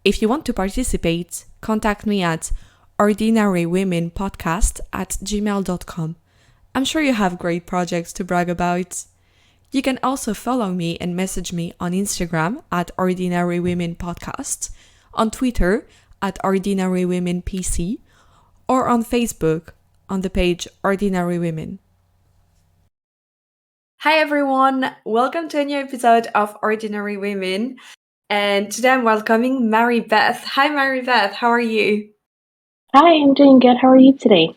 If you want to participate, contact me at ordinarywomenpodcast@gmail.com. I'm sure you have great projects to brag about. You can also follow me and message me on Instagram at ordinarywomenpodcast, on Twitter at ordinarywomenpc, or on Facebook on the page Ordinary Women. Hi everyone, welcome to a new episode of Ordinary Women. And today I'm welcoming Marybeth. Hi Marybeth, how are you? Hi, I'm doing good. How are you today?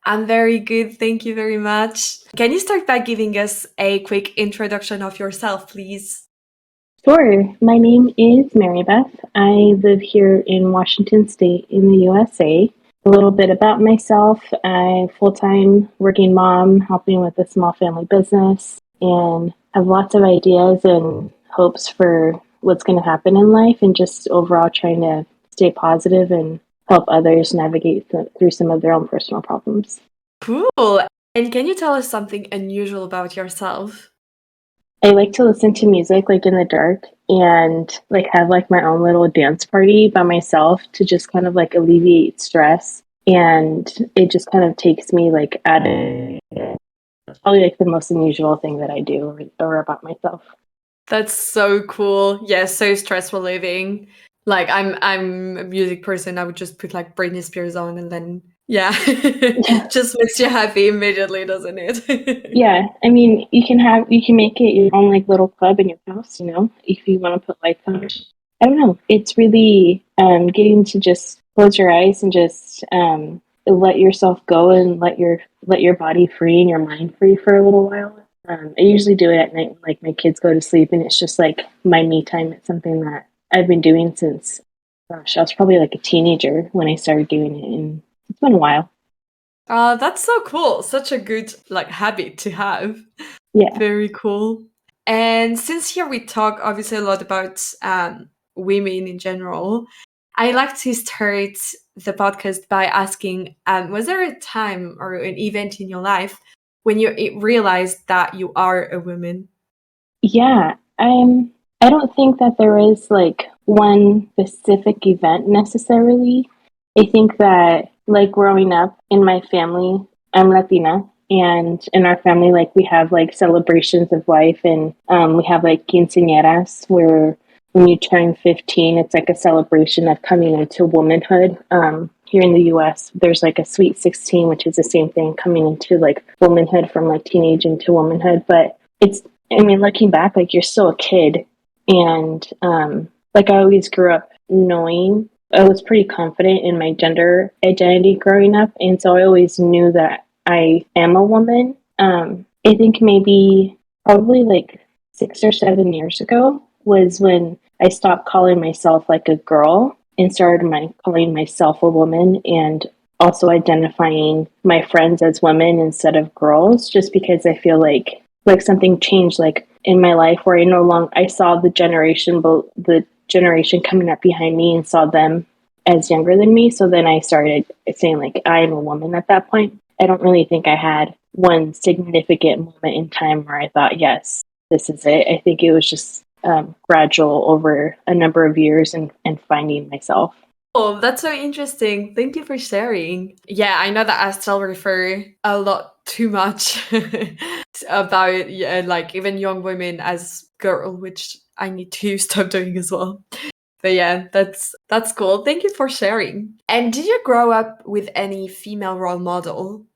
I'm very good, thank you very much. Can you start by giving us a quick introduction of yourself, please? Sure. My name is Marybeth. I live here in Washington State in the USA. A little bit about myself. I'm a full-time working mom, helping with a small family business, and have lots of ideas and hopes for what's going to happen in life, and just overall trying to stay positive and help others navigate through some of their own personal problems. Cool. And can you tell us something unusual about yourself? I like to listen to music like in the dark and like have like my own little dance party by myself to just kind of like alleviate stress. And it just kind of takes me like at probably like the most unusual thing that I do or about myself. That's so cool. Yeah, so stressful living. Like I'm a music person. I would just put like Britney Spears on and then yeah. Yeah. Just makes you happy immediately, doesn't it? Yeah. I mean, you can make it your own like little club in your house, if you want to put lights on. I don't know. It's really getting to just close your eyes and just let yourself go and let your body free and your mind free for a little while. I usually do it at night when like my kids go to sleep, and it's just like my me time. It's something that I've been doing since, gosh, I was probably like a teenager when I started doing it, and it's been a while. That's so cool. Such a good like habit to have. Yeah. Very cool. And since here we talk obviously a lot about women in general, I like to start the podcast by asking, was there a time or an event in your life when you realized that you are a woman? Yeah. I don't think that there is like one specific event necessarily. I think that like growing up in my family, I'm Latina, and in our family, like we have like celebrations of life, and we have like quinceañeras where when you turn 15, it's like a celebration of coming into womanhood. Here in the US, there's like a sweet 16, which is the same thing, coming into like womanhood from like teenage into womanhood. But I mean, looking back, like you're still a kid. And like I always grew up knowing I was pretty confident in my gender identity growing up. And so I always knew that I am a woman. I think maybe probably like 6 or 7 years ago was when I stopped calling myself like a girl and started calling myself a woman, and also identifying my friends as women instead of girls, just because I feel like something changed like in my life where I saw the generation coming up behind me and saw them as younger than me. So then I started saying like I am a woman at that point. I don't really think I had one significant moment in time where I thought, yes, this is it. I think it was just gradual over a number of years and finding myself. Oh, that's so interesting. Thank you for sharing. Yeah, I know that I still refer a lot too much about like even young women as girl, which I need to stop doing as well. But yeah, that's cool. Thank you for sharing. And did you grow up with any female role model?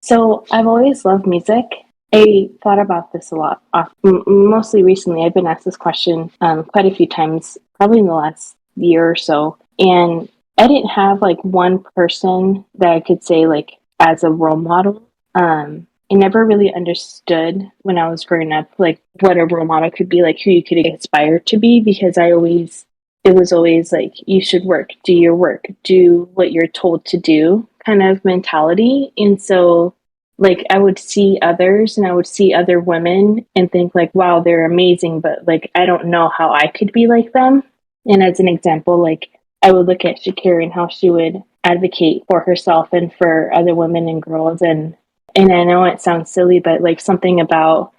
So I've always loved music. I thought about this a lot. Mostly recently, I've been asked this question quite a few times, probably in the last year or so. And I didn't have like one person that I could say like as a role model. I never really understood when I was growing up like what a role model could be, like who you could aspire to be, because it was always like you should do your work, do what you're told to do kind of mentality. And so like I would see others and I would see other women and think like, wow, they're amazing, but like I don't know how I could be like them. And as an example, like I would look at Shakira and how she would advocate for herself and for other women and girls, and I know it sounds silly, but like something about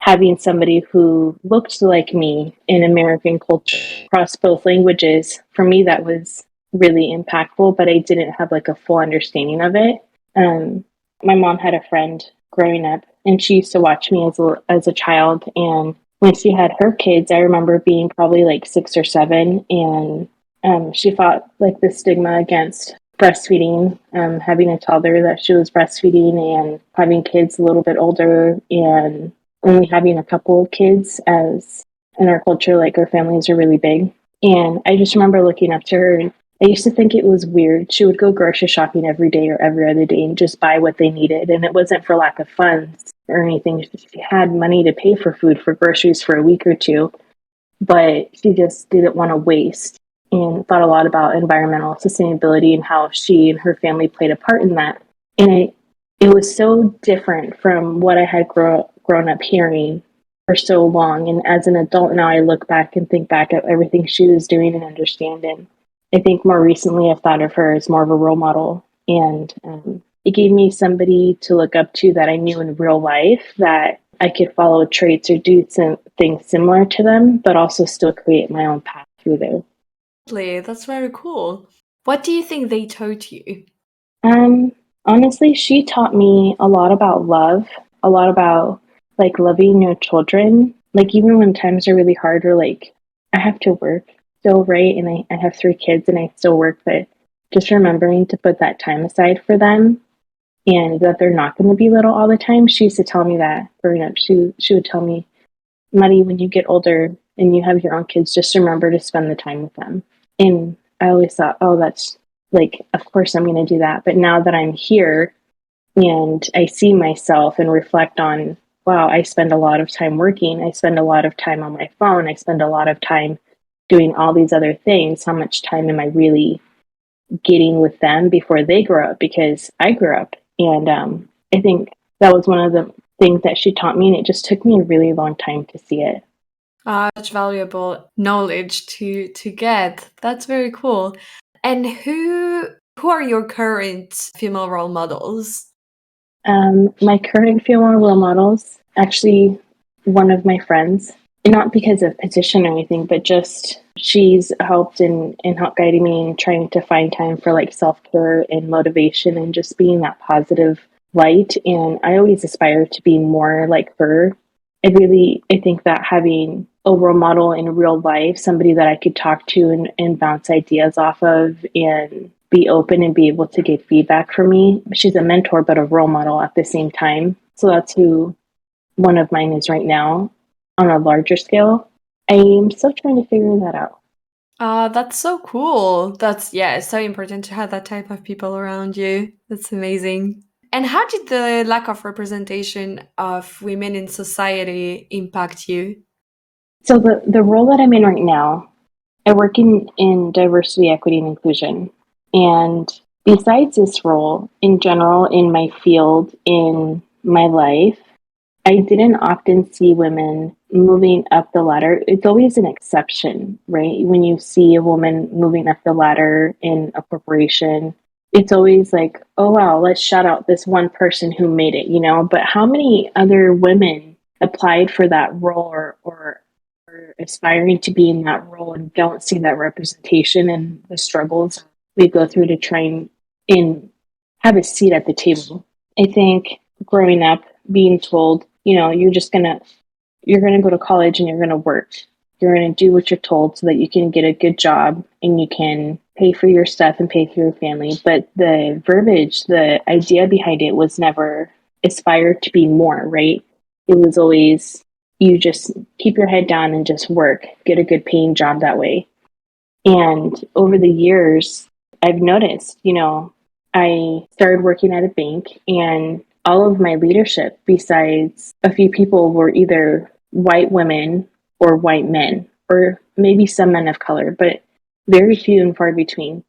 having somebody who looked like me in American culture across both languages, for me, that was really impactful, but I didn't have like a full understanding of it. My mom had a friend growing up, and she used to watch me as a child. And when she had her kids, I remember being probably like 6 or 7, and she fought like the stigma against breastfeeding, having a toddler that she was breastfeeding, and having kids a little bit older, and only having a couple of kids, as in our culture, like our families are really big. And I just remember looking up to her, and I used to think it was weird. She would go grocery shopping every day or every other day and just buy what they needed. And it wasn't for lack of funds or anything. She had money to pay for food, for groceries for a week or two, but she just didn't want to waste, and thought a lot about environmental sustainability and how she and her family played a part in that. And it was so different from what I had grown up hearing for so long. And as an adult now, I look back and think back at everything she was doing and understanding. I think more recently I've thought of her as more of a role model. And it gave me somebody to look up to that I knew in real life, that I could follow traits or do some things similar to them, but also still create my own path through there. That's very cool. What do you think they taught you? Honestly, she taught me a lot about love, a lot about like loving your children. Like even when times are really hard, or like I have to work still, right? And I have 3 kids and I still work, but just remembering to put that time aside for them, and that they're not going to be little all the time. She used to tell me that growing up. She would tell me, Maddie, when you get older and you have your own kids, just remember to spend the time with them. And I always thought, oh, that's like, of course I'm going to do that. But now that I'm here and I see myself and reflect on, wow, I spend a lot of time working. I spend a lot of time on my phone. I spend a lot of time doing all these other things. How much time am I really getting with them before they grow up? Because I grew up. And I think that was one of the things that she taught me. And it just took me a really long time to see it. Such valuable knowledge to get. That's very cool. And who are your current female role models? My current female role models, actually, one of my friends, not because of position or anything, but just she's helped in help guiding me and trying to find time for like self-care and motivation and just being that positive light. And I always aspire to be more like her. I think that having a role model in real life, somebody that I could talk to and bounce ideas off of and be open and be able to get feedback from me. She's a mentor, but a role model at the same time. So that's who one of mine is right now on a larger scale. I'm still trying to figure that out. That's so cool. It's so important to have that type of people around you. That's amazing. And how did the lack of representation of women in society impact you? So the role that I'm in right now, I work in diversity, equity, and inclusion. And besides this role, in general, in my field, in my life, I didn't often see women moving up the ladder. It's always an exception, right? When you see a woman moving up the ladder in a corporation, it's always like, oh, wow, let's shout out this one person who made it, you know? But how many other women applied for that role or are aspiring to be in that role and don't see that representation and the struggles we go through to try and have a seat at the table? I think growing up, being told, you know, you're gonna go to college and you're gonna work. You're gonna do what you're told so that you can get a good job and you can pay for your stuff and pay for your family. But the verbiage, the idea behind it was never aspire to be more, right? It was always you just keep your head down and just work, get a good paying job that way. And over the years, I've noticed, you know, I started working at a bank, and all of my leadership, besides a few people, were either white women or white men, or maybe some men of color, but very few and far between.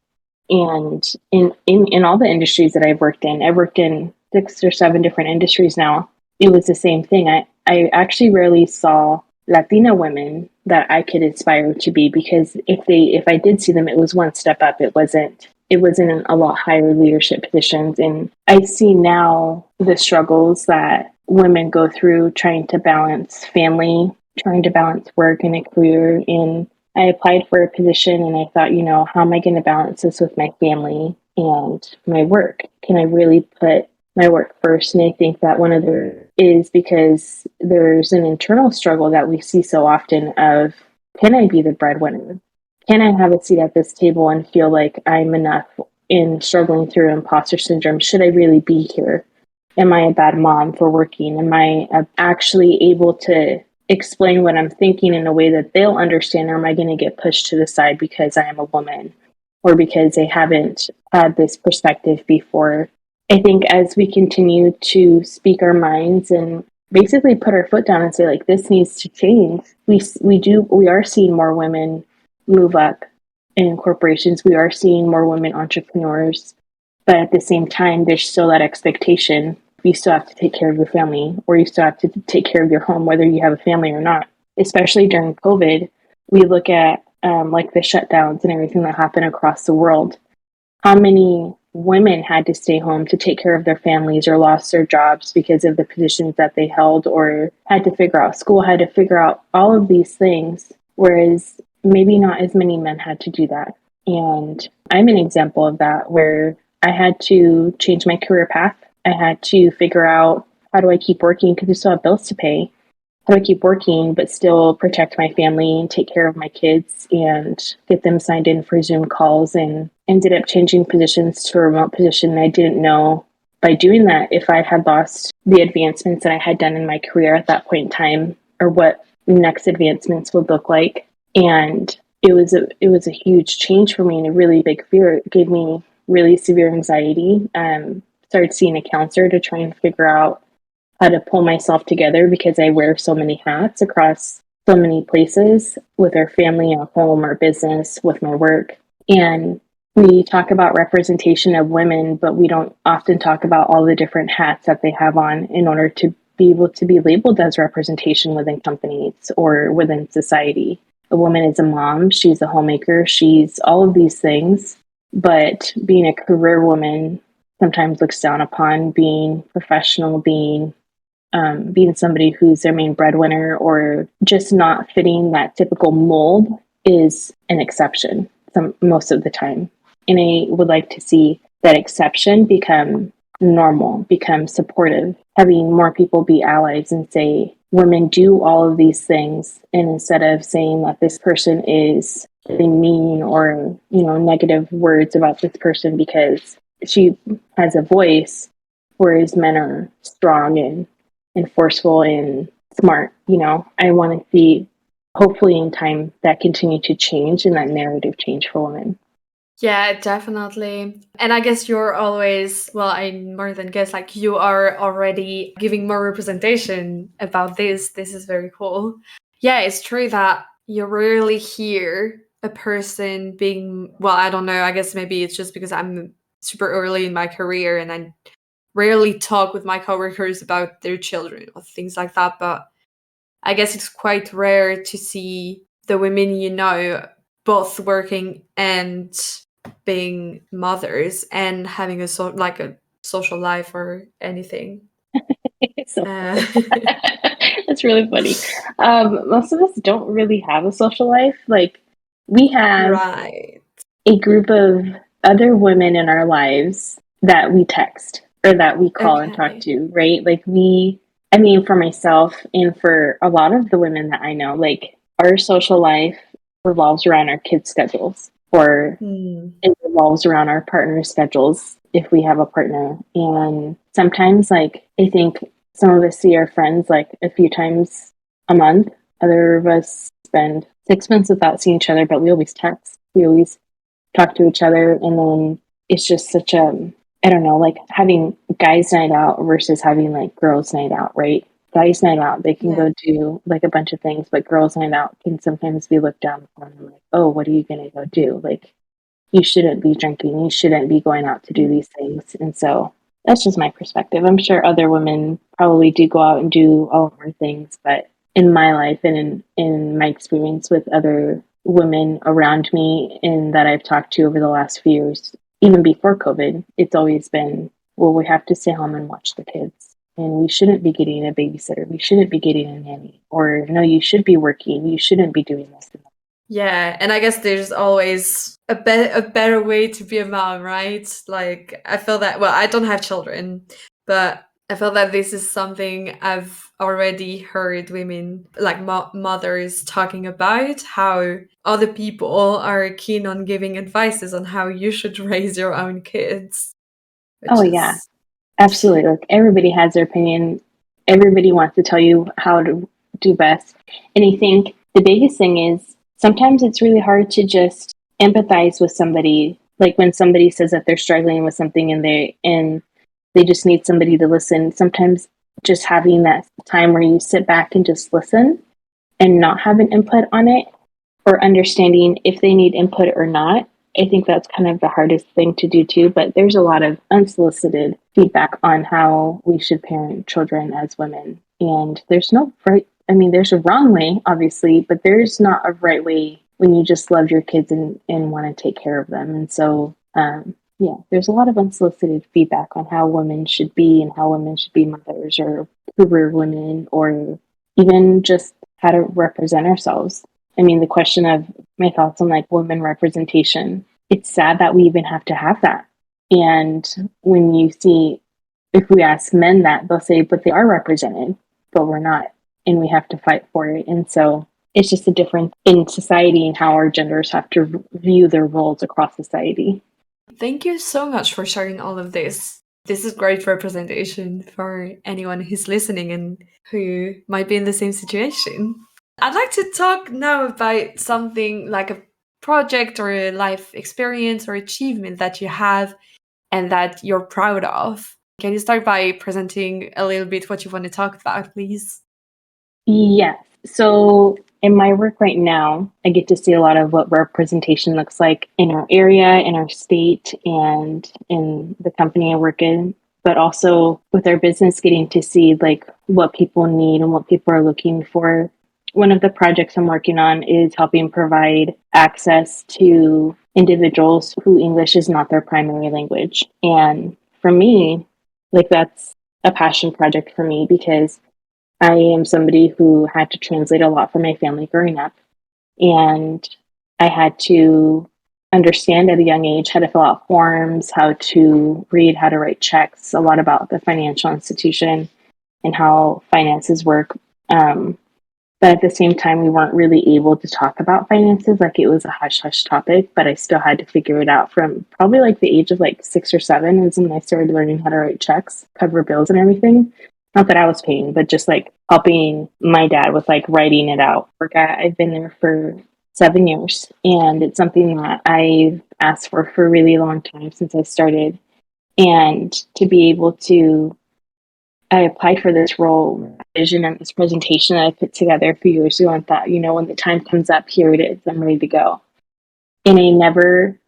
And in all the industries that I've worked in 6 or 7 different industries now. It was the same thing. I actually rarely saw Latina women that I could aspire to be, because if I did see them, it was one step up. It wasn't in a lot higher leadership positions. And I see now the struggles that women go through trying to balance family, trying to balance work and a career. And I applied for a position and I thought, how am I going to balance this with my family and my work? Can I really put my work first? And I think that one of the is because there's an internal struggle that we see so often of, can I be the breadwinner? Can I have a seat at this table and feel like I'm enough in struggling through imposter syndrome? Should I really be here? Am I a bad mom for working? Am I actually able to explain what I'm thinking in a way that they'll understand? Or am I going to get pushed to the side because I am a woman or because they haven't had this perspective before? I think as we continue to speak our minds and basically put our foot down and say, like, this needs to change, we are seeing more women move up in corporations. We are seeing more women entrepreneurs. But at the same time, there's still that expectation. You still have to take care of your family, or you still have to take care of your home, whether you have a family or not. Especially during COVID, we look at like the shutdowns and everything that happened across the world. How many women had to stay home to take care of their families or lost their jobs because of the positions that they held, or had to figure out school, had to figure out all of these things, whereas maybe not as many men had to do that. And I'm an example of that, where I had to change my career path. I had to figure out, how do I keep working? Because I still have bills to pay. How do I keep working but still protect my family and take care of my kids and get them signed in for Zoom calls? And ended up changing positions to a remote position. And I didn't know by doing that if I had lost the advancements that I had done in my career at that point in time, or what next advancements would look like. And it was a huge change for me and a really big fear. It gave me really severe anxiety. Started seeing a counselor to try and figure out how to pull myself together, because I wear so many hats across so many places with our family, our home, our business, with my work. And we talk about representation of women, but we don't often talk about all the different hats that they have on in order to be able to be labeled as representation within companies or within society. A woman is a mom, she's a homemaker, she's all of these things. But being a career woman sometimes looks down upon. Being professional, being somebody who's their main breadwinner, or just not fitting that typical mold, is an exception most of the time. And I would like to see that exception become normal, become supportive, having more people be allies and say, women do all of these things. And instead of saying that this person is mean or, negative words about this person because she has a voice, whereas men are strong and forceful and smart. I want to see, hopefully in time, that continue to change and that narrative change for women. Yeah, definitely. And I guess you're always, well, I more than guess, like, you are already giving more representation about this. This is very cool. Yeah, it's true that you rarely hear a person being, well, I don't know, I guess maybe it's just because I'm super early in my career and I rarely talk with my coworkers about their children or things like that. But I guess it's quite rare to see the women both working and being mothers and having a social life or anything. So that's really funny. Most of us don't really have a social life. Like, we have Right. a group of other women in our lives that we text or that we call and talk to, right? Like, for myself and for a lot of the women that I know, like, our social life revolves around our kids' schedules, or it revolves around our partner's schedules if we have a partner. And sometimes, like, I think some of us see our friends like a few times a month. Other of us spend 6 months without seeing each other, but we always text. We always talk to each other. And then it's just such I don't know, like having guys' night out versus having like girls' night out, right? Guys' night out, they can go do like a bunch of things, but girls' night out can sometimes be looked down upon. Like, oh, what are you going to go do? Like, you shouldn't be drinking. You shouldn't be going out to do these things. And so that's just my perspective. I'm sure other women probably do go out and do all more things, but in my life and in my experience with other women around me and that I've talked to over the last few years, even before COVID, it's always been, well, we have to stay home and watch the kids. and we shouldn't be getting a babysitter, we shouldn't be getting a nanny, or no, you should be working, you shouldn't be doing this. Yeah, and I guess there's always a better way to be a mom, right? Like I feel that, well, I don't have children, but I feel that this is something I've already heard women, like mothers, talking about, how other people are keen on giving advices on how you should raise your own kids. Oh yeah, absolutely. Like everybody has their opinion. Everybody wants to tell you how to do best. And I think the biggest thing is sometimes it's really hard to just empathize with somebody. Like when somebody says that they're struggling with something and they just need somebody to listen. Sometimes just having that time where you sit back and just listen and not have an input on it, or understanding if they need input or not. I think that's kind of the hardest thing to do too, but there's a lot of unsolicited feedback on how we should parent children as women. And there's no right, I mean, there's a wrong way, obviously, but there's not a right way when you just love your kids and want to take care of them. And so, yeah, there's a lot of unsolicited feedback on how women should be and how women should be mothers or career women, or even just how to represent ourselves. I mean, the question of my thoughts on like women representation, it's sad that we even have to have that. And when you see, if we ask men that, they'll say, but they are represented, but we're not. And we have to fight for it. And so it's just a difference in society and how our genders have to view their roles across society. Thank you so much for sharing all of this. This is great representation for anyone who's listening and who might be in the same situation. I'd like to talk now about something like a project or a life experience or achievement that you have and that you're proud of. Can you start by presenting a little bit what you want to talk about, please? Yes. So in my work right now, I get to see a lot of what representation looks like in our area, in our state, and in the company I work in, but also with our business, getting to see like what people need and what people are looking for. One of the projects I'm working on is helping provide access to individuals who English is not their primary language. And for me, like that's a passion project for me because I am somebody who had to translate a lot for my family growing up. And I had to understand at a young age how to fill out forms, how to read, how to write checks, a lot about the financial institution and how finances work. But at the same time, we weren't really able to talk about finances. Like it was a hush hush topic, but I still had to figure it out from probably like the age of like 6 or 7 is when I started learning how to write checks, cover bills and everything. Not that I was paying, but just like helping my dad with like writing it out. I've been there for 7 years, and it's something that I've asked for a really long time since I started. And to be able to, I applied for this role, vision, and this presentation that I put together a few years ago and thought, you know, when the time comes up, here it is, I'm ready to go. And I never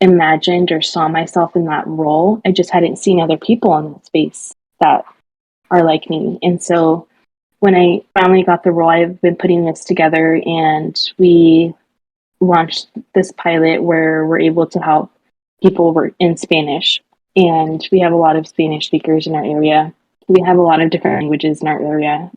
imagined or saw myself in that role. I just hadn't seen other people in that space that are like me. And so when I finally got the role, I've been putting this together, and we launched this pilot where we're able to help people work in Spanish. And we have a lot of Spanish speakers in our area. We have a lot of different languages in our area.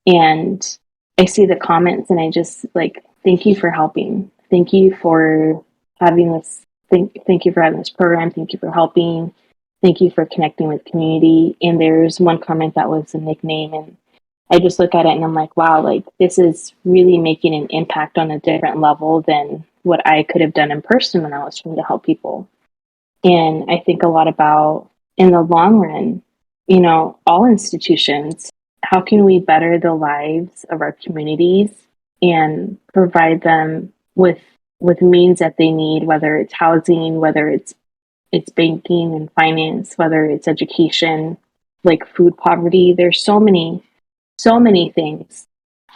And I see the comments and I just like, thank you for helping. Thank you for having this. Thank you for having this program. Thank you for helping. Thank you for connecting with community. And there's one comment that was a nickname, and I just look at it and I'm like, wow, like this is really making an impact on a different level than what I could have done in person when I was trying to help people. And I think a lot about in the long run, you know, all institutions, how can we better the lives of our communities and provide them with means that they need, whether it's housing, whether it's banking and finance, whether it's education, like food poverty. There's so many things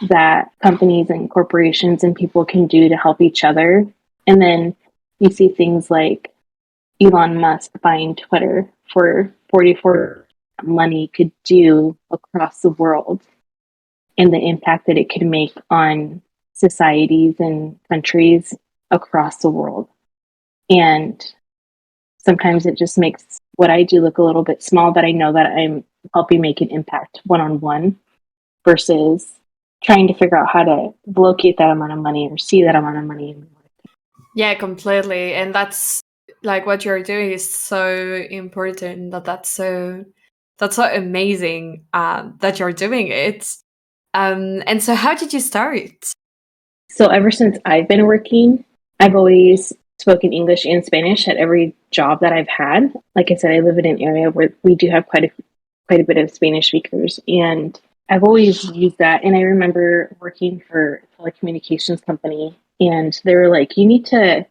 that companies and corporations and people can do to help each other. And then you see things like Elon Musk buying Twitter for 44 money could do across the world, and the impact that it could make on societies and countries across the world. And sometimes it just makes what I do look a little bit small, but I know that I'm helping make an impact one-on-one versus trying to figure out how to locate that amount of money or see that amount of money. Yeah, completely. And that's like what you're doing is so important. That's so amazing that you're doing it. And so how did you start? So ever since I've been working, I've always spoken English and Spanish at every job that I've had. Like I said, I live in an area where we do have quite a bit of Spanish speakers, and I've always used that. And I remember working for a telecommunications company, and they were like, you need to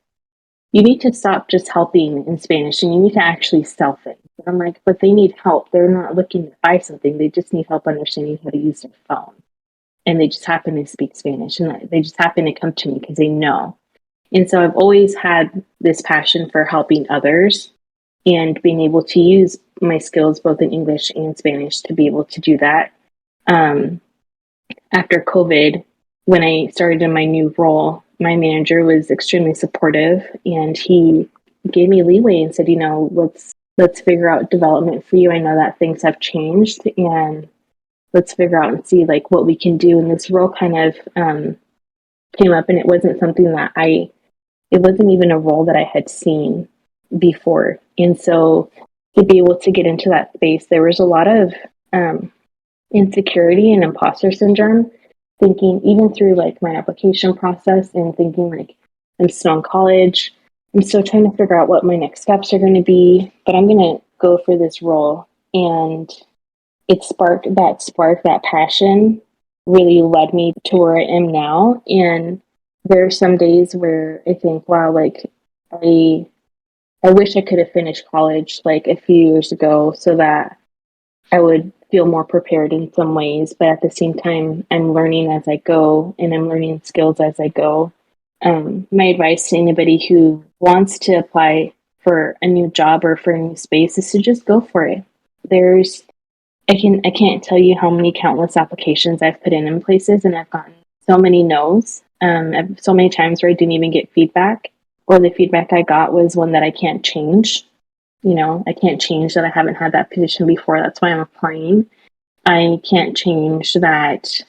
stop just helping in Spanish, and you need to actually sell things. And I'm like, but they need help. They're not looking to buy something. They just need help understanding how to use their phone. And they just happen to speak Spanish, and they just happen to come to me because they know. And so I've always had this passion for helping others and being able to use my skills both in English and Spanish to be able to do that. After COVID, when I started in my new role, my manager was extremely supportive, and he gave me leeway and said, let's figure out development for you. I know that things have changed, and let's figure out and see like what we can do. And this role kind of came up, and it wasn't something that it wasn't even a role that I had seen before. And so to be able to get into that space, there was a lot of insecurity and imposter syndrome, thinking even through like my application process and thinking like I'm still in college. I'm still trying to figure out what my next steps are going to be, but I'm going to go for this role. And it sparked that passion really led me to where I am now. And there are some days where I think, wow, like I wish I could have finished college like a few years ago so that I would feel more prepared in some ways. But at the same time, I'm learning as I go, and I'm learning skills as I go. My advice to anybody who wants to apply for a new job or for a new space is to just go for it. I can't tell you how many countless applications I've put in places, and I've gotten so many no's. So many times where I didn't even get feedback, or the feedback I got was one that I can't change. I can't change that I haven't had that position before. That's why I'm applying. I can't change that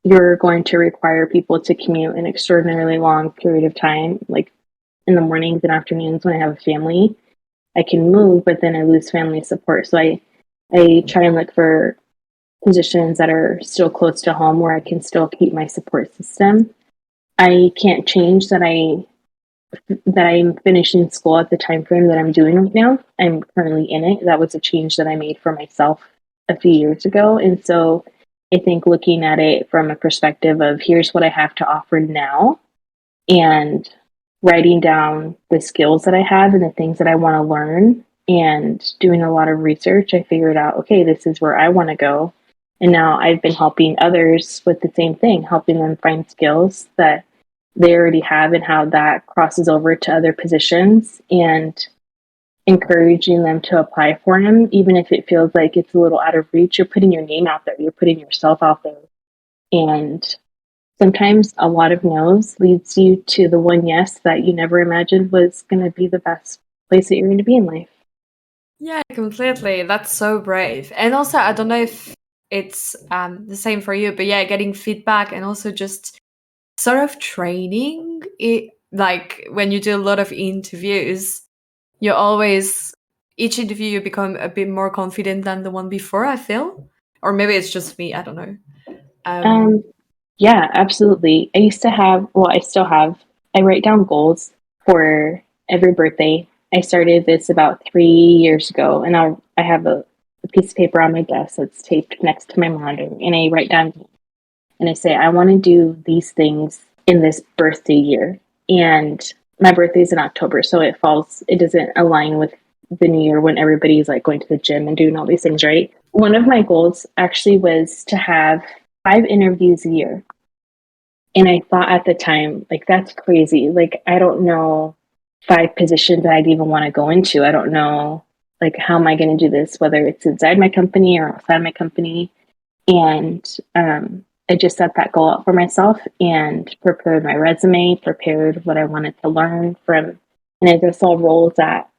you're going to require people to commute an extraordinarily long period of time, like in the mornings and afternoons when I have a family. I can move, but then I lose family support. So I try and look for positions that are still close to home where I can still keep my support system. I can't change that I'm finishing school at the time frame that I'm doing right now. I'm currently in it. That was a change that I made for myself a few years ago. And so I think looking at it from a perspective of here's what I have to offer now, and writing down the skills that I have and the things that I want to learn, and doing a lot of research, I figured out, okay, this is where I want to go. And now I've been helping others with the same thing, helping them find skills that they already have and how that crosses over to other positions, and encouraging them to apply for them, even if it feels like it's a little out of reach. You're putting your name out there, you're putting yourself out there. And sometimes a lot of no's leads you to the one yes that you never imagined was going to be the best place that you're going to be in life. Yeah, completely. That's so brave. And also, I don't know if it's the same for you, but yeah, getting feedback and also just sort of training it, like when you do a lot of interviews, you always each interview you become a bit more confident than the one before, I feel. Or maybe it's just me, I don't know. Yeah, absolutely. I still have, I write down goals for every birthday. I started this about 3 years ago, and I have a piece of paper on my desk that's taped next to my monitor, and I write down, and I say, I want to do these things in this birthday year. And my birthday is in October, so it doesn't align with the new year when everybody's like going to the gym and doing all these things, right? One of my goals actually was to have 5 interviews a year. And I thought at the time, like, that's crazy. Like, I don't know 5 positions that I'd even want to go into. I don't know, like, how am I going to do this, whether it's inside my company or outside my company. And I just set that goal out for myself and prepared my resume, prepared what I wanted to learn from, and I just saw roles that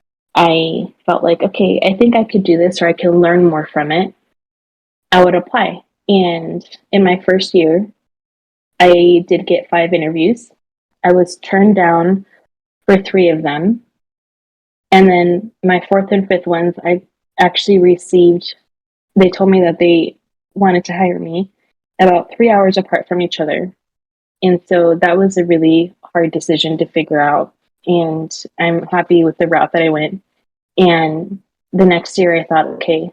I felt like, okay, I think I could do this, or I can learn more from it, I would apply. And in my first year, I did get 5 interviews. I was turned down for 3 of them. And then my fourth and fifth ones, I actually received, they told me that they wanted to hire me about 3 hours apart from each other. And so that was a really hard decision to figure out. And I'm happy with the route that I went. And the next year I thought, okay,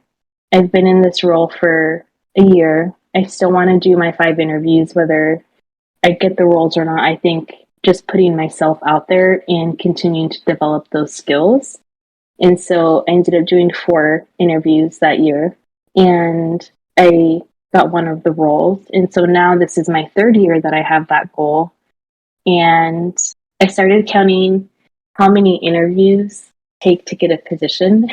I've been in this role for a year. I still want to do my 5 interviews, whether I get the roles or not. I think just putting myself out there and continuing to develop those skills. And so I ended up doing 4 interviews that year, and I got one of the roles. And so now this is my 3rd year that I have that goal. And I started counting how many interviews take to get a position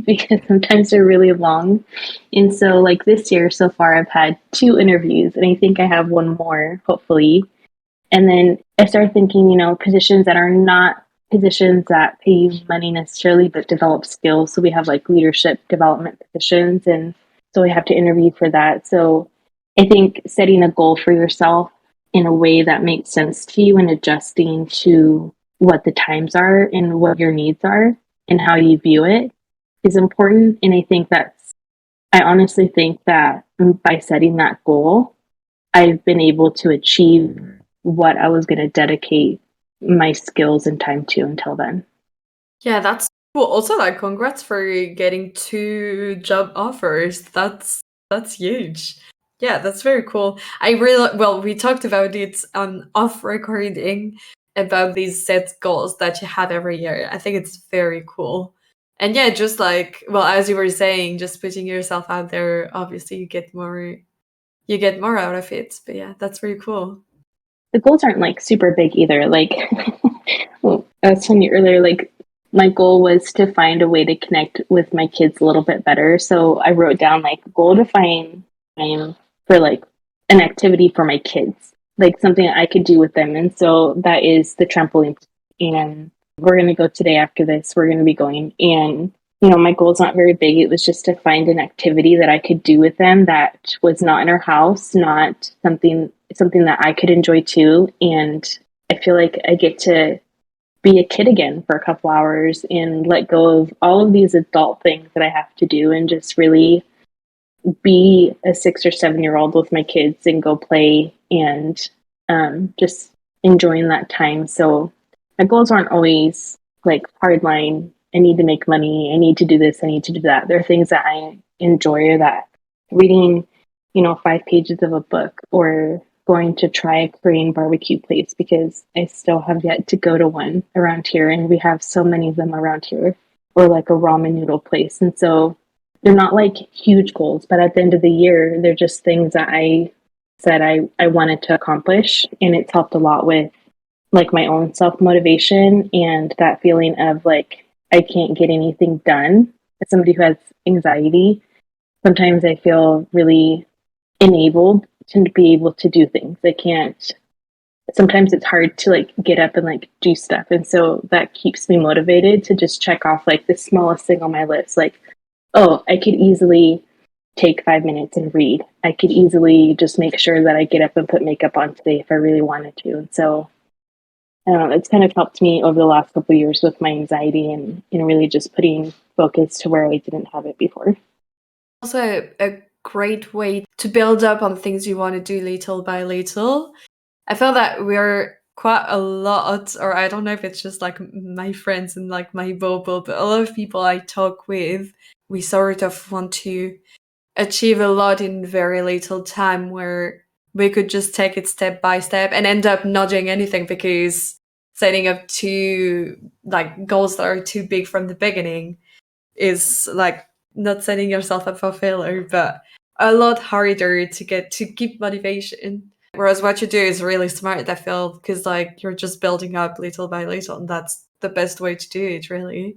because sometimes they're really long. And so like this year so far I've had 2 interviews, and I think I have one more hopefully. And then I started thinking, positions that are not positions that pay you money necessarily, but develop skills. So we have like leadership development positions, and so we have to interview for that. So I think setting a goal for yourself in a way that makes sense to you and adjusting to what the times are and what your needs are and how you view it is important. And I honestly think that by setting that goal, I've been able to achieve what I was going to dedicate my skills and time to until then. Yeah, that's cool. Also, like, congrats for getting 2 job offers. That's huge. Yeah, that's very cool. We talked about it on off recording about these set goals that you have every year. I think it's very cool. And yeah, just like, well, as you were saying, just putting yourself out there, obviously you get more out of it. But yeah, that's very cool. The goals aren't like super big either. Like, well, I was telling you earlier, like my goal was to find a way to connect with my kids a little bit better. So I wrote down like goal to find time for like an activity for my kids, like something I could do with them. And so that is the trampoline. And we're going to go today after this. We're going to be going. And, my goal is not very big. It was just to find an activity that I could do with them that was not in our house, not something that I could enjoy too. And I feel like I get to be a kid again for a couple hours and let go of all of these adult things that I have to do and just really be a 6 or 7-year-old with my kids and go play and just enjoying that time. So my goals aren't always like hard line. I need to make money. I need to do this. I need to do that. There are things that I enjoy, or that reading, 5 pages of a book, or going to try a Korean barbecue place, because I still have yet to go to one around here, and we have so many of them around here, or like a ramen noodle place. And so they're not like huge goals, but at the end of the year, they're just things that I said I wanted to accomplish. And it's helped a lot with like my own self-motivation and that feeling of like, I can't get anything done. As somebody who has anxiety, sometimes I feel really enabled to be able to do things. Sometimes it's hard to like get up and like do stuff. And so that keeps me motivated to just check off like the smallest thing on my list. Like, oh, I could easily take 5 minutes and read. I could easily just make sure that I get up and put makeup on today if I really wanted to. And so I don't know, it's kind of helped me over the last couple of years with my anxiety and really just putting focus to where I didn't have it before. Also, a great way to build up on things you want to do little by little. I feel that we're quite a lot, or I don't know if it's just like my friends and like my bubble, but a lot of people I talk with, we sort of want to achieve a lot in very little time, where we could just take it step by step and end up not doing anything because setting up too like goals that are too big from the beginning is like not setting yourself up for failure, but a lot harder to get to keep motivation. Whereas what you do is really smart, I feel, because like you're just building up little by little, and that's the best way to do it, really.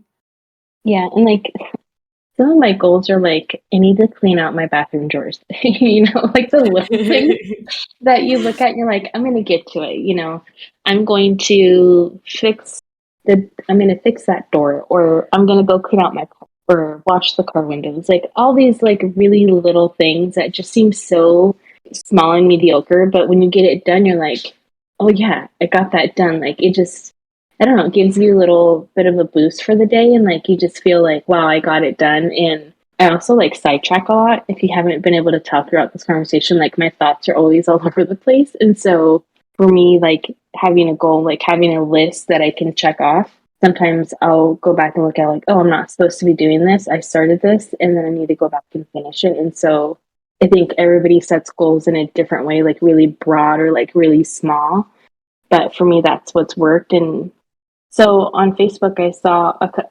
Yeah, and like some of my goals are like, I need to clean out my bathroom drawers. Like the little things that you look at and you're like, I'm going to get to it. I'm going to fix I'm going to fix that door, or I'm going to go clean out my car, or wash the car windows. Like all these like really little things that just seem so small and mediocre. But when you get it done, you're like, oh yeah, I got that done. Like it just, I don't know, it gives you a little bit of a boost for the day. And like you just feel like, wow, I got it done. And I also like sidetrack a lot. If you haven't been able to tell throughout this conversation, like my thoughts are always all over the place. And so for me, like having a goal, like having a list that I can check off, sometimes I'll go back and look at like, oh, I'm not supposed to be doing this. I started this and then I need to go back and finish it. And so I think everybody sets goals in a different way, like really broad or like really small. But for me, that's what's worked. And so on Facebook,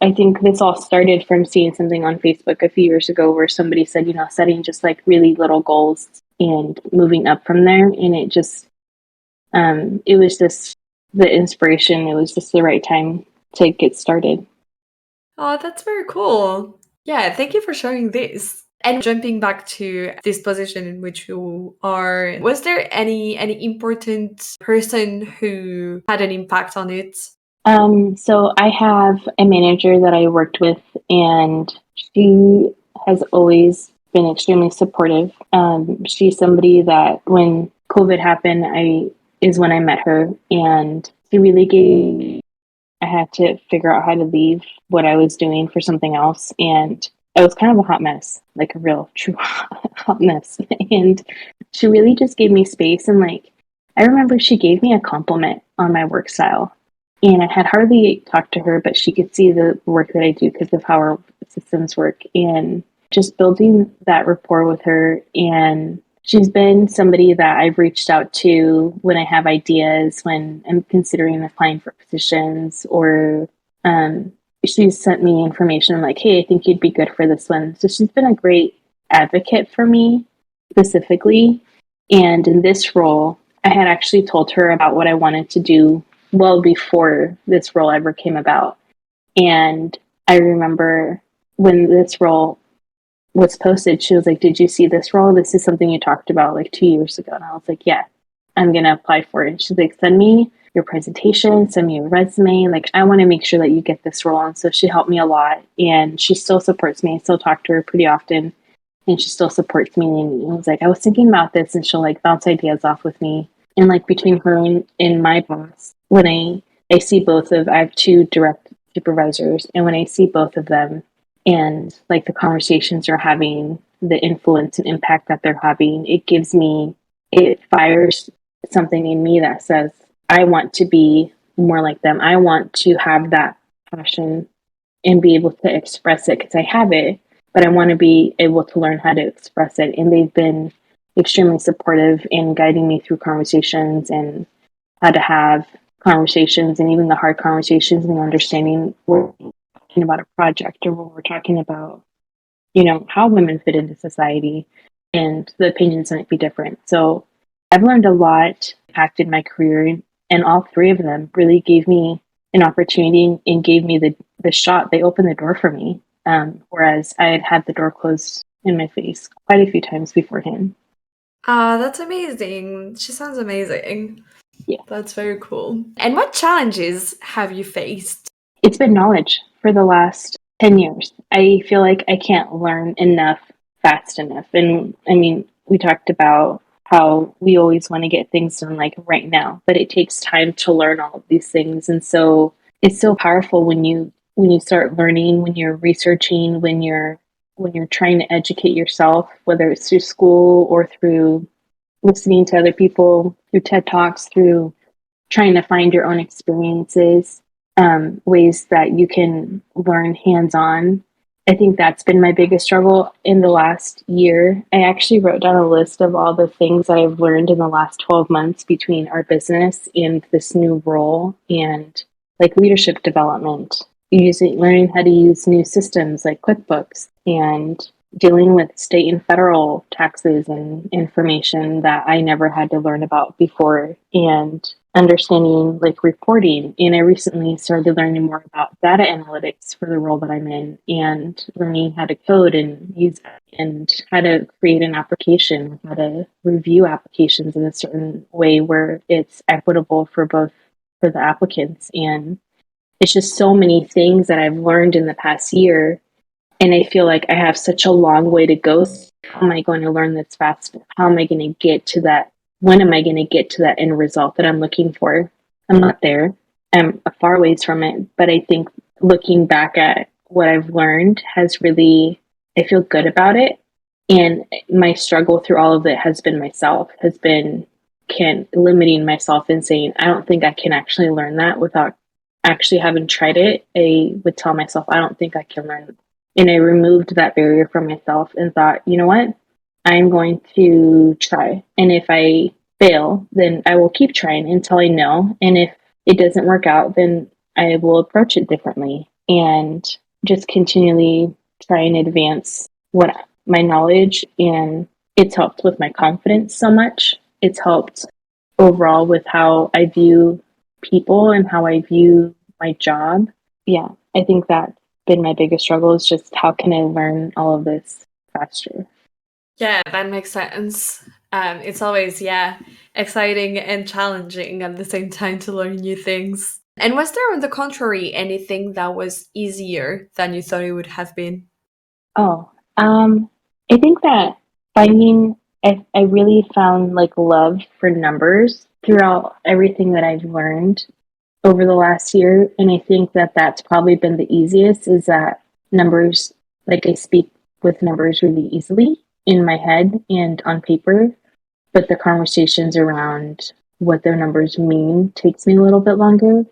I think this all started from seeing something on Facebook a few years ago where somebody said, setting just like really little goals and moving up from there. And it was just the inspiration. It was just the right time to get started. Oh, that's very cool. Yeah, thank you for sharing this. And jumping back to this position in which you are, was there any important person who had an impact on it? So I have a manager that I worked with, and she has always been extremely supportive. She's somebody that when COVID happened, is when I met her, and she really gave. I had to figure out how to leave what I was doing for something else, and I was kind of a hot mess, like a real true hot mess. And she really just gave me space, and like I remember she gave me a compliment on my work style. And I had hardly talked to her, but she could see the work that I do because of how our systems work. And just building that rapport with her. And she's been somebody that I've reached out to when I have ideas, when I'm considering applying for positions, or she's sent me information like, hey, I think you'd be good for this one. So she's been a great advocate for me specifically. And in this role, I had actually told her about what I wanted to do well before this role ever came about. And I remember when this role was posted, she was like, did you see this role? This is something you talked about like 2 years ago. And I was like, yeah, I'm going to apply for it. And she's like, send me your presentation, send me your resume. Like, I want to make sure that you get this role. And so she helped me a lot. And she still supports me. I still talk to her pretty often. And she still supports me. And I was like, I was thinking about this. And she'll like bounce ideas off with me. And like between her and my boss, when I see I have two direct supervisors, and when I see both of them and like the conversations they're having, the influence and impact that they're having, it fires something in me that says, I want to be more like them. I want to have that passion and be able to express it because I have it, but I want to be able to learn how to express it. And they've been extremely supportive in guiding me through conversations and how to have conversations, and even the hard conversations, and understanding we're talking about a project, or when we're talking about, how women fit into society, and the opinions might be different. So I've learned a lot, impacted my career, and all three of them really gave me an opportunity and gave me the shot. They opened the door for me, whereas I had the door closed in my face quite a few times beforehand. That's amazing. She sounds amazing. Yeah. That's very cool. And what challenges have you faced? It's been knowledge for the last 10 years. I feel like I can't learn enough fast enough. And I mean, we talked about how we always want to get things done like right now, but it takes time to learn all of these things. And so it's so powerful when you start learning, when you're researching, when you're trying to educate yourself, whether it's through school or through listening to other people, through TED Talks, through trying to find your own experiences, ways that you can learn hands-on. I think that's been my biggest struggle in the last year. I actually wrote down a list of all the things that I've learned in the last 12 months between our business and this new role, and like leadership development, learning how to use new systems like QuickBooks, and dealing with state and federal taxes and information that I never had to learn about before, and understanding like reporting. And I recently started learning more about data analytics for the role that I'm in, and learning how to code and use and how to create an application, how to review applications in a certain way where it's equitable for the applicants. And it's just so many things that I've learned in the past year. And I feel like I have such a long way to go. How am I going to learn this fast? How am I going to get to that? When am I going to get to that end result that I'm looking for? I'm not there. I'm a far ways from it. But I think looking back at what I've learned has really, I feel good about it. And my struggle through all of it has been myself, has been limiting myself and saying, I don't think I can actually learn that without actually having tried it. I would tell myself, I don't think I can learn. And I removed that barrier from myself and thought, you know what? I'm going to try. And if I fail, then I will keep trying until I know. And if it doesn't work out, then I will approach it differently and just continually try and advance what my knowledge. And it's helped with my confidence so much. It's helped overall with how I view people and how I view my job. Yeah, I think that's been my biggest struggle, is just how can I learn all of this faster. Yeah, that makes sense. It's always, exciting and challenging at the same time to learn new things. And was there, on the contrary, anything that was easier than you thought it would have been? Oh, I think that I really found like love for numbers throughout everything that I've learned over the last year. And I think that that's probably been the easiest, is that numbers, like I speak with numbers really easily in my head and on paper, but the conversations around what their numbers mean takes me a little bit longer.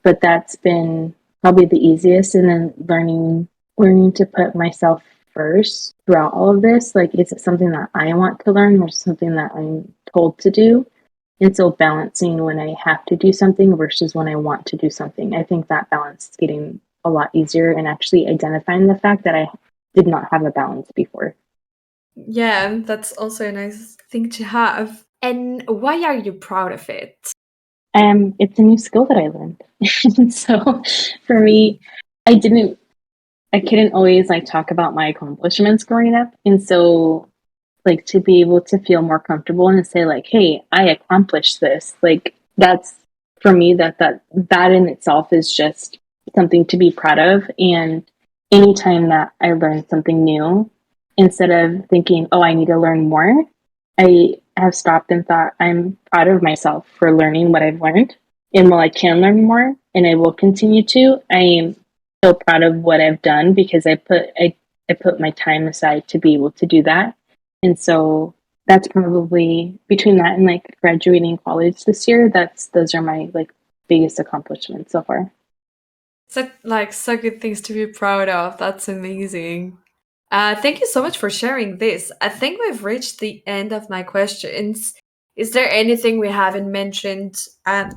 But that's been probably the easiest. And then learning to put myself first throughout all of this. Like, is it something that I want to learn or something that I'm told to do? And so balancing when I have to do something versus when I want to do something. I think that balance is getting a lot easier, and actually identifying the fact that I did not have a balance before. Yeah, that's also a nice thing to have. And why are you proud of it? It's a new skill that I learned. So for me, I couldn't always like talk about my accomplishments growing up. And so like to be able to feel more comfortable and say like, hey, I accomplished this. Like that's for me, that in itself is just something to be proud of. And anytime that I learn something new, instead of thinking, oh, I need to learn more, I have stopped and thought, I'm proud of myself for learning what I've learned. And while I can learn more and I will continue to, I am so proud of what I've done, because I put my time aside to be able to do that. And so that's probably, between that and like graduating college this year, those are my like biggest accomplishments so far. So good things to be proud of. That's amazing. Thank you so much for sharing this. I think we've reached the end of my questions. Is there anything we haven't mentioned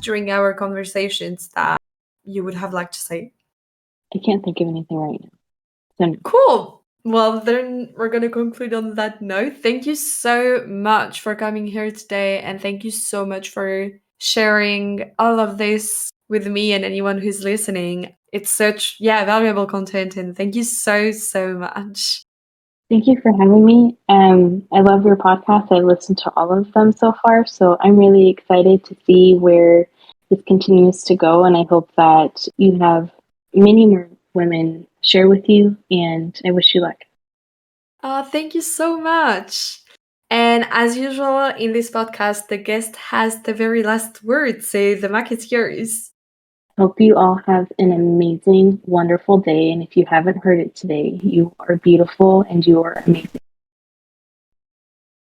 during our conversations that you would have liked to say? I can't think of anything right now. So Cool. Well, then we're going to conclude on that note. Thank you so much for coming here today. And thank you so much for sharing all of this with me and anyone who's listening. It's such, valuable content. And thank you so, so much. thank you for having me. I love your podcast. I've listened to all of them so far. So I'm really excited to see where this continues to go. And I hope that you have many more women share with you. And I wish you luck. Thank you so much. And as usual in this podcast, the guest has the very last word. So the mic is yours. Hope you all have an amazing, wonderful day. And if you haven't heard it today, you are beautiful and you are amazing.